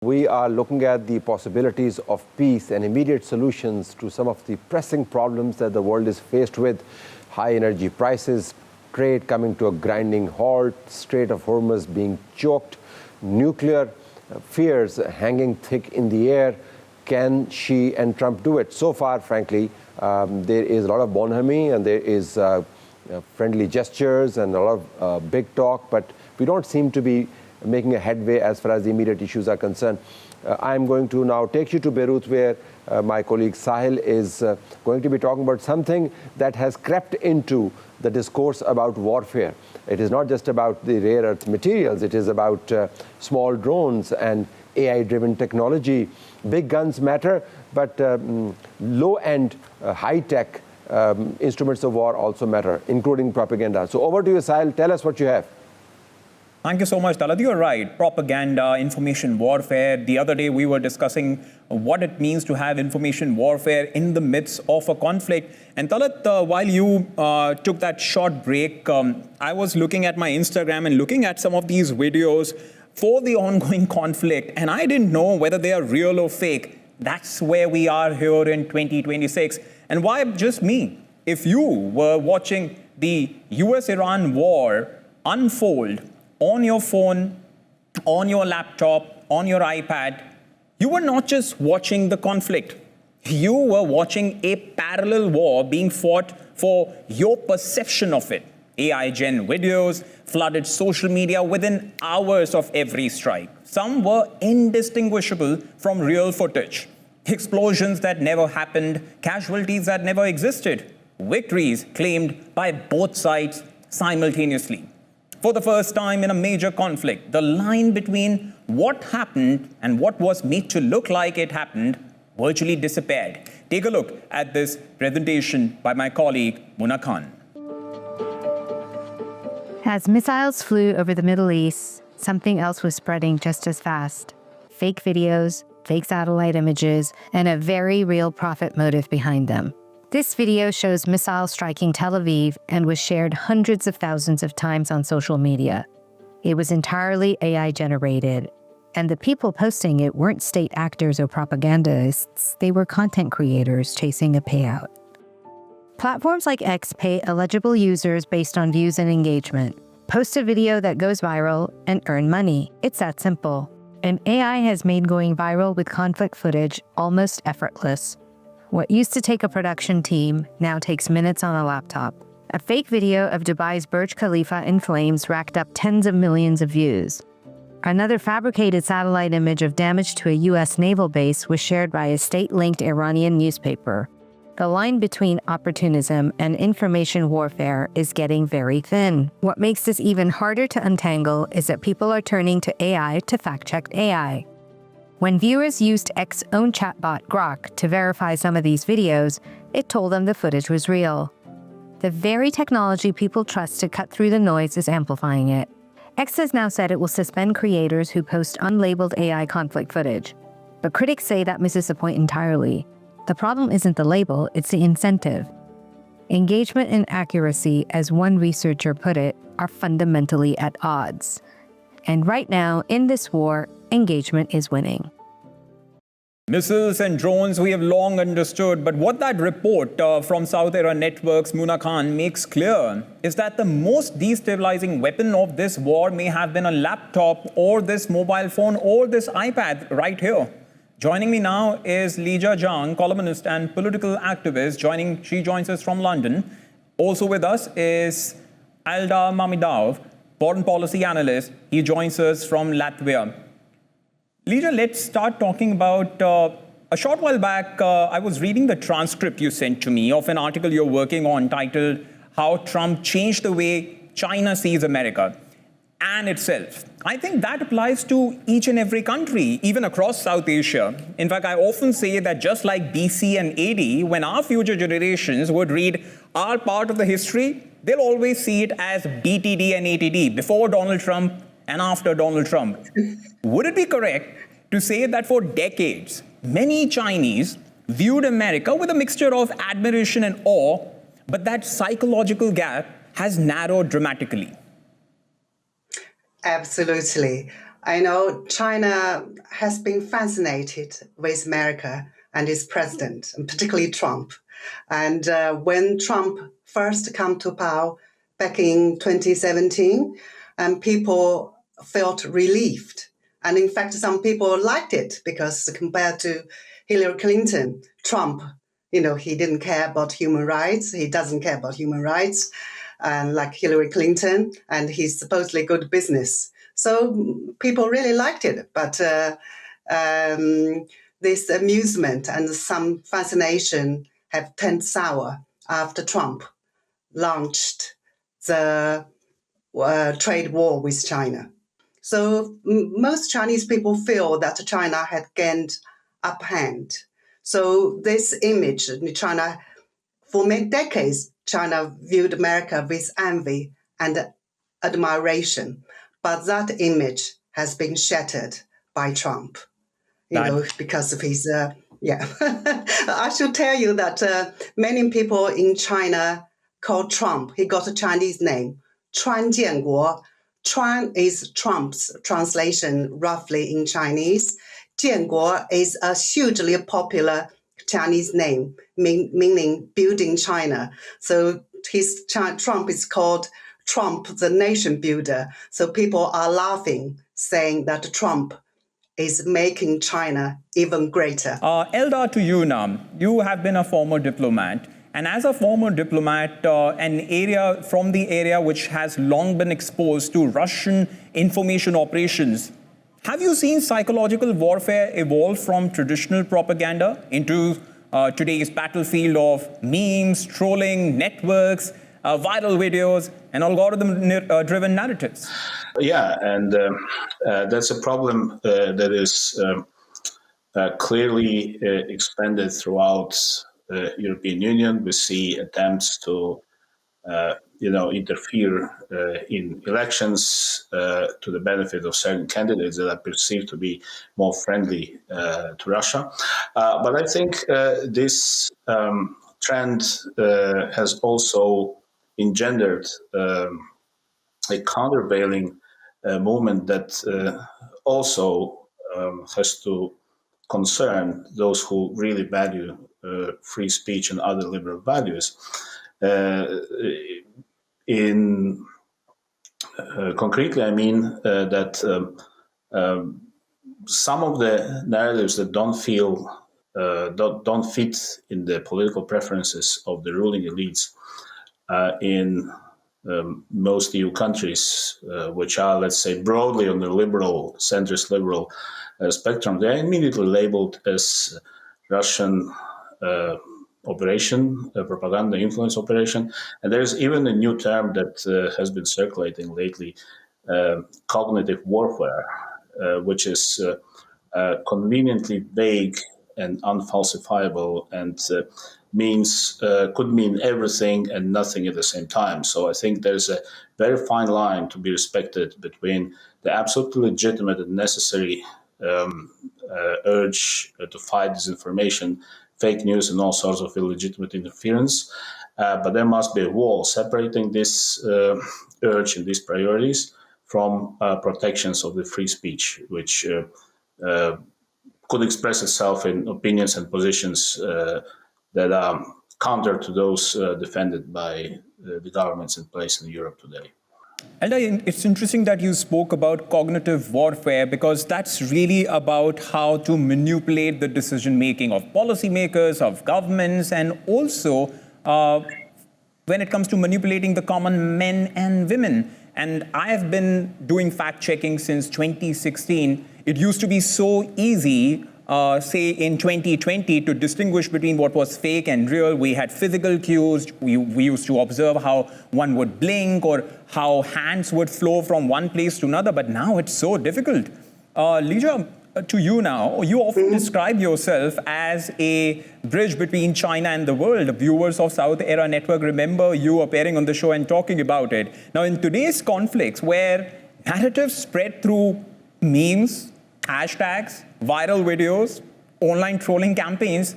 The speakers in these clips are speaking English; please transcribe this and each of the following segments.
We are looking at the possibilities of peace and immediate solutions to some of the pressing problems that the world is faced with. High energy prices, trade coming to a grinding halt, Strait of Hormuz being choked, nuclear fears hanging thick in the air. Can Xi and Trump do it? So far, frankly, there is a lot of bonhomie and there is friendly gestures and a lot of big talk, but we don't seem to be making a headway as far as the immediate issues are concerned. I'm going to now take you to Beirut, where my colleague Sahil is going to be talking about something that has crept into the discourse about warfare. It is not just about the rare earth materials, it is about small drones and AI-driven technology. Big guns matter, but low-end, high-tech instruments of war also matter, including propaganda. So over to you, Sahil. Tell us what you have. Thank you so much, Talat. You're right. Propaganda, information warfare. The other day we were discussing what it means to have information warfare in the midst of a conflict. And Talat, while you took that short break, I was looking at my Instagram and looking at some of these videos for the ongoing conflict. And I didn't know whether they are real or fake. That's where we are here in 2026. And why just me? If you were watching the US-Iran war unfold on your phone, on your laptop, on your iPad, you were not just watching the conflict. You were watching a parallel war being fought for your perception of it. AI-gen videos flooded social media within hours of every strike. Some were indistinguishable from real footage. Explosions that never happened, casualties that never existed, victories claimed by both sides simultaneously. For the first time in a major conflict, the line between what happened and what was made to look like it happened virtually disappeared. Take a look at this presentation by my colleague, Muna Khan. As missiles flew over the Middle East, something else was spreading just as fast. Fake videos, fake satellite images, and a very real profit motive behind them. This video shows missiles striking Tel Aviv and was shared hundreds of thousands of times on social media. It was entirely AI generated, and the people posting it weren't state actors or propagandists, they were content creators chasing a payout. Platforms like X pay eligible users based on views and engagement. Post a video that goes viral and earn money. It's that simple. And AI has made going viral with conflict footage almost effortless. What used to take a production team now takes minutes on a laptop. A fake video of Dubai's Burj Khalifa in flames racked up tens of millions of views. Another fabricated satellite image of damage to a U.S. naval base was shared by a state-linked Iranian newspaper. The line between opportunism and information warfare is getting very thin. What makes this even harder to untangle is that people are turning to AI to fact-check AI. When viewers used X's own chatbot, Grok, to verify some of these videos, it told them the footage was real. The very technology people trust to cut through the noise is amplifying it. X has now said it will suspend creators who post unlabeled AI conflict footage. But critics say that misses the point entirely. The problem isn't the label, it's the incentive. Engagement and accuracy, as one researcher put it, are fundamentally at odds. And right now, in this war, engagement is winning. Missiles and drones we have long understood, but what that report from South Era Networks, Muna Khan, makes clear is that the most destabilizing weapon of this war may have been a laptop or this mobile phone or this iPad right here. Joining me now is Lija Zhang, columnist and political activist. She joins us from London. Also with us is Aldar Mamidov, foreign policy analyst. He joins us from Latvia. Lija, let's start talking about, a short while back, I was reading the transcript you sent to me of an article you're working on titled, How Trump Changed the Way China Sees America and Itself. I think that applies to each and every country, even across South Asia. In fact, I often say that just like BC and AD, when our future generations would read our part of the history, they'll always see it as BTD and ATD, before Donald Trump and after Donald Trump. Would it be correct to say that for decades, many Chinese viewed America with a mixture of admiration and awe, but that psychological gap has narrowed dramatically? Absolutely. I know China has been fascinated with America and its president, and particularly Trump. And when Trump first came to power back in 2017, people felt relieved. And in fact, some people liked it because compared to Hillary Clinton, Trump, he didn't care about human rights. He doesn't care about human rights, like Hillary Clinton, and he's supposedly good business. So people really liked it. But this amusement and some fascination have turned sour after Trump launched the trade war with China. So most Chinese people feel that China had gained upper hand. So this image in China, for many decades, China viewed America with envy and admiration. But that image has been shattered by Trump, because of his, I should tell you that many people in China call Trump, he got a Chinese name, Chuan Jianguo. Chuan is Trump's translation roughly in Chinese. Jianguo is a hugely popular Chinese name, meaning building China. So Trump is called Trump, the nation builder. So people are laughing, saying that Trump is making China even greater. Eldar, to you now. You have been a former diplomat. And as a former diplomat, from the area which has long been exposed to Russian information operations, have you seen psychological warfare evolve from traditional propaganda into today's battlefield of memes, trolling, networks, viral videos, and algorithm-driven narratives? Yeah, and that's a problem that is clearly expanded throughout the European Union. We see attempts to, interfere in elections to the benefit of certain candidates that are perceived to be more friendly to Russia. But I think this trend has also engendered a countervailing movement that also has to concern those who really value free speech and other liberal values. Concretely, I mean that some of the narratives that don't fit in the political preferences of the ruling elites in most EU countries, which are, let's say, broadly on the liberal, centrist liberal spectrum, they're immediately labeled as Russian operation, propaganda influence operation. And there's even a new term that has been circulating lately, cognitive warfare, which is conveniently vague and unfalsifiable and could mean everything and nothing at the same time. So I think there's a very fine line to be respected between the absolutely legitimate and necessary urge to fight disinformation, fake news, and all sorts of illegitimate interference. But there must be a wall separating this urge and these priorities from protections of the free speech, which could express itself in opinions and positions that are counter to those defended by the governments in place in Europe today. Eldar, it's interesting that you spoke about cognitive warfare, because that's really about how to manipulate the decision-making of policymakers, of governments, and also when it comes to manipulating the common men and women. And I have been doing fact-checking since 2016. It used to be so easy, say in 2020, to distinguish between what was fake and real. We had physical cues. We used to observe how one would blink or how hands would flow from one place to another. But now it's so difficult. Lija, to you now, you often describe yourself as a bridge between China and the world. Viewers of South Era Network remember you appearing on the show and talking about it. Now, in today's conflicts, where narratives spread through memes, hashtags, viral videos, online trolling campaigns,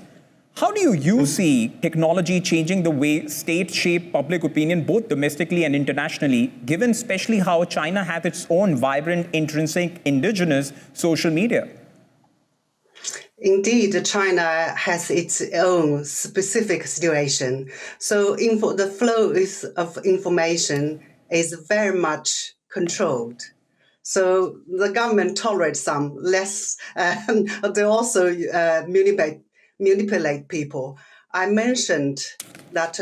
How do you see technology changing the way states shape public opinion, both domestically and internationally, given especially how China has its own vibrant, intrinsic, indigenous social media? Indeed, China has its own specific situation. So the flow of information is very much controlled. So the government tolerates some, less, they also manipulate people. I mentioned that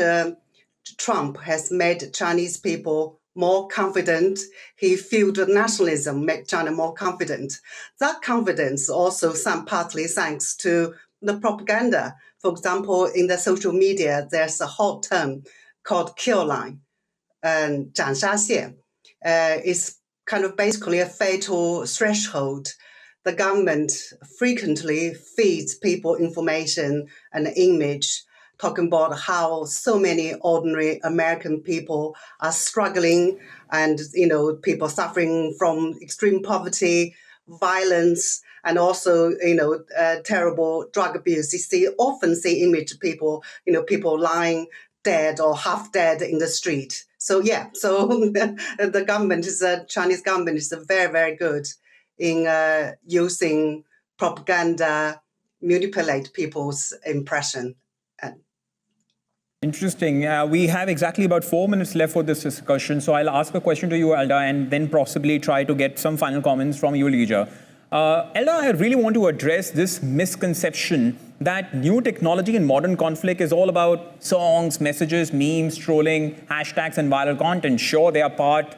Trump has made Chinese people more confident. He fueled nationalism, made China more confident. That confidence also partly thanks to the propaganda. For example, in the social media, there's a hot term called kill line, 斩杀线. It's kind of basically a fatal threshold. The government frequently feeds people information and image, talking about how so many ordinary American people are struggling and, people suffering from extreme poverty, violence, and also, terrible drug abuse. You often see image of people, people lying dead or half dead in the street. So the government Chinese government is very, very good in using propaganda, manipulate people's impression. Interesting. We have exactly about 4 minutes left for this discussion. So I'll ask a question to you, Elda, and then possibly try to get some final comments from you, Lija. Elda, I really want to address this misconception that new technology in modern conflict is all about songs, messages, memes, trolling, hashtags, and viral content. Sure, they are part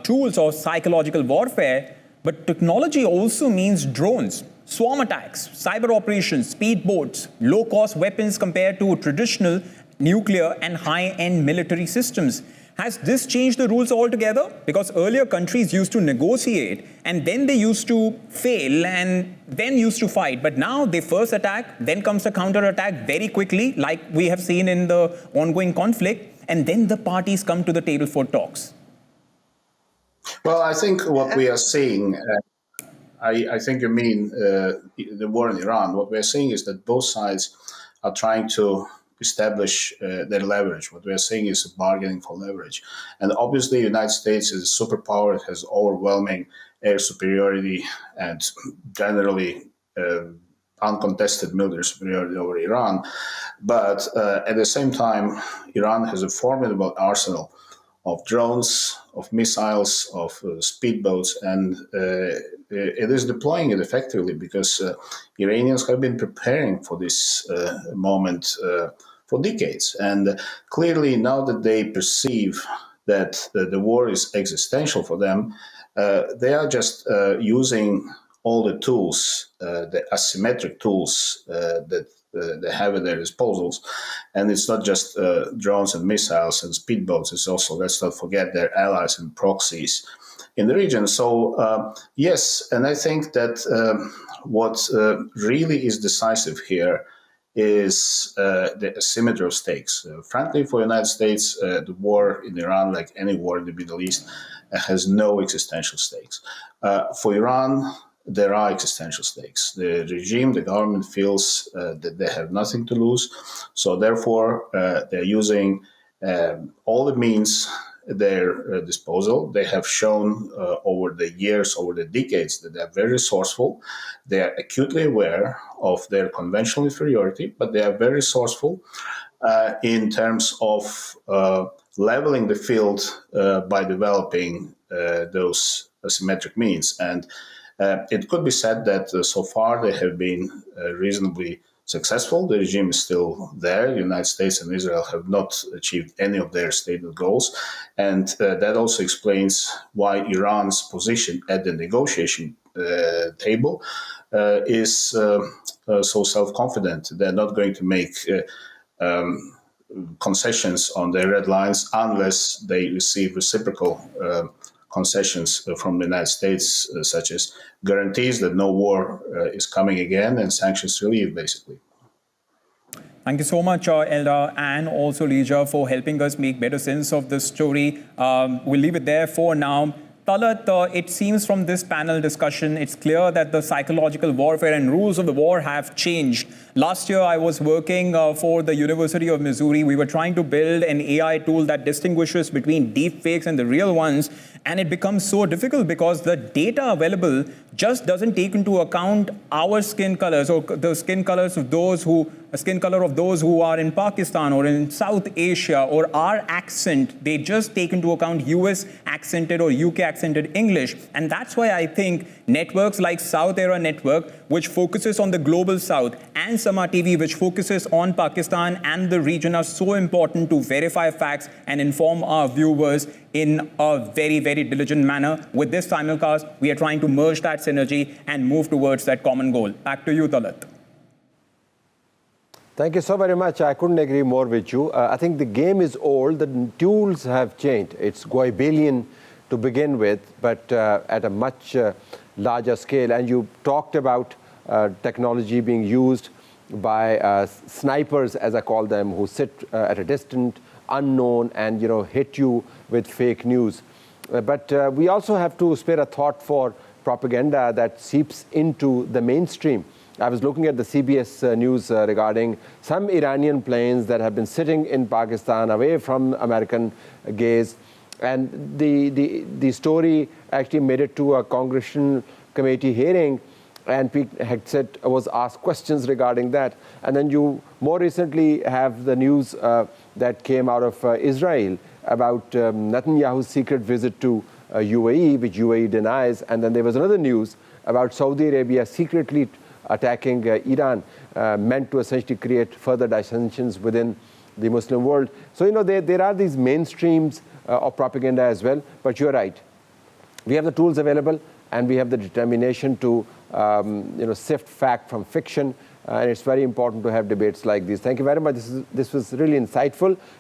tools of psychological warfare, but technology also means drones, swarm attacks, cyber operations, speedboats, low-cost weapons compared to traditional nuclear and high-end military systems. Has this changed the rules altogether? Because earlier countries used to negotiate and then they used to fail and then used to fight. But now they first attack, then comes the counter-attack very quickly, like we have seen in the ongoing conflict, and then the parties come to the table for talks. Well, I think what we are seeing, I think you mean the war in Iran. What we're seeing is that both sides are trying to establish their leverage. What we're seeing is bargaining for leverage. And obviously, the United States is a superpower. It has overwhelming air superiority and generally uncontested military superiority over Iran. But at the same time, Iran has a formidable arsenal of drones, of missiles, of speedboats, and it is deploying it effectively because Iranians have been preparing for this moment for decades. And clearly, now that they perceive that the war is existential for them, they are just using all the tools, the asymmetric tools that they have at their disposals. And it's not just drones and missiles and speedboats, it's also, let's not forget, their allies and proxies in the region. So, yes, and I think that what really is decisive here is the asymmetry of stakes. Frankly, for the United States, the war in Iran, like any war in the Middle East, has no existential stakes. For Iran, there are existential stakes. The regime, the government feels that they have nothing to lose. So therefore, they're using all the means at their disposal. They have shown over the years, over the decades, that they're very resourceful. They are acutely aware of their conventional inferiority, but they are very resourceful in terms of leveling the field by developing those asymmetric means. And it could be said that so far they have been reasonably successful. The regime is still there. The United States and Israel have not achieved any of their stated goals. And that also explains why Iran's position at the negotiation table is so self-confident. They're not going to make concessions on their red lines unless they receive reciprocal concessions from the United States, such as guarantees that no war is coming again and sanctions relief, basically. Thank you so much, Elda, and also Lija, for helping us make better sense of this story. We'll leave it there for now. Talat, it seems from this panel discussion, it's clear that the psychological warfare and rules of the war have changed. Last year, I was working for the University of Missouri. We were trying to build an AI tool that distinguishes between deep fakes and the real ones. And it becomes so difficult because the data available just doesn't take into account our skin colors or the skin colors of those who are in Pakistan or in South Asia, or our accent. They just take into account US accented or UK accented English. And that's why I think networks like South Era Network, which focuses on the global South, and SAMAA TV, which focuses on Pakistan and the region, are so important to verify facts and inform our viewers in a very, very diligent manner. With this simulcast, we are trying to merge that synergy and move towards that common goal. Back to you, Talat. Thank you so very much. I couldn't agree more with you. I think the game is old. The tools have changed. It's Goebbelian to begin with, but at a much larger scale. And you talked about technology being used by snipers, as I call them, who sit at a distant, unknown, and hit you with fake news. But we also have to spare a thought for propaganda that seeps into the mainstream. I was looking at the CBS news regarding some Iranian planes that have been sitting in Pakistan away from American gaze. And the story actually made it to a congressional committee hearing, and Pete Hegseth was asked questions regarding that. And then you more recently have the news that came out of Israel about Netanyahu's secret visit to UAE, which UAE denies. And then there was another news about Saudi Arabia secretly attacking Iran, meant to essentially create further dissensions within the Muslim world. So, there are these mainstreams of propaganda as well, but you're right. We have the tools available, and we have the determination to, sift fact from fiction, and it's very important to have debates like these. Thank you very much. This was really insightful.